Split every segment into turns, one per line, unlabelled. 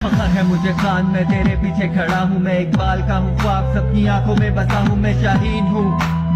फखर है मुझे खान, मैं तेरे पीछे खड़ा हूँ। मैं इकबाल का हूँ ख्वाब, सबकी आंखों में बसा हूँ। मैं शाहीन हूँ,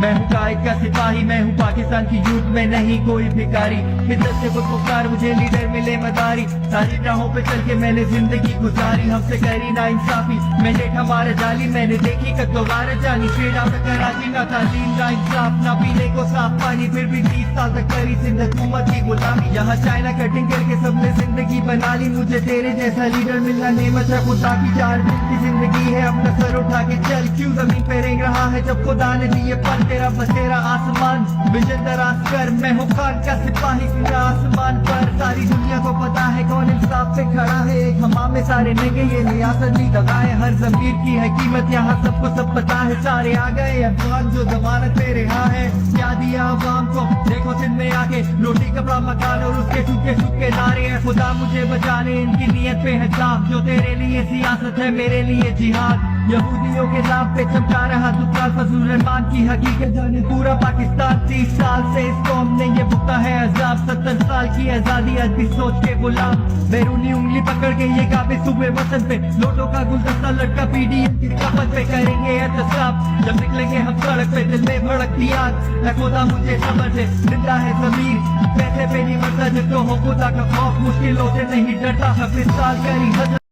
मैं हूँ कायद का सिपाही। मैं हूँ पाकिस्तान की यूथ में नहीं कोई भिखारी। इज्जत से कुछ पुकार, मुझे लीडर मिले मदारी। सारी राहों पे चल के मैंने जिंदगी गुजारी। हमसे करी ना इंसाफी, मैं देखा मार जाली। मैंने देखी कतवार जानी, शेरा में कराची ना था दीन का इंसाफ। ना पीने को साफ पानी, फिर भी 30 साल तक करी सिंध हुकूमत की गुलामी। यहाँ चाइना कटिंग करके सबने जिंदगी बना ली। मुझे तेरे जैसा लीडर मिलना नेमत है खुदा की। 4 दिन की जिंदगी है, अपना सर उठा के चल। क्यों जमीन पे रेंग रहा है जब खुदा ने दिए पल। तेरा बसेरा आसमान, विजन दराज कर। मैं हूँ खान का सिपाही, फिर आसमान पर। सारी दुनिया को पता है कौन इंसाफ पे खड़ा है। एक हमाम में सारे नेगे, ये रियासत नहीं दगाए। हर जमीर की है कीमत, यहाँ सबको सब पता है। सारे आ गए अफगान जो जमानत पे रिहा है। क्या दिया अवाम को देखो सिंध में आके, रोटी कपड़ा मकान और उसके सूखे सूखे नारे हैं। खुदा मुझे बचाने, इनकी नीयत पे है जाम। जो तेरे लिए सियासत है मेरे लिए जिहाद। यहूदियों के नाम पे चमका रहा दुकान फजूल रहमान की हकीकत जाने पूरा पाकिस्तान। 30 साल से इस कौम ने ये भुगता है अजाब। 70 साल की आजादी आज भी सोच के गुलाम। बैरूनी उंगली पकड़ के ये काबे सुबह वतन पे, लोटों का गुलदस्ता लटका पीडीएम की कपत पे। करेंगे एहतसाब जब निकलेंगे हम सड़क पे, दिल में भड़कती आग। ऐ खुदा मुझे समझ है, जिंदा है जमीर। पैसे पे नहीं मरता जिसको हो खुदा का खौफ, मुश्किलों से नहीं डरता। 26 साल करी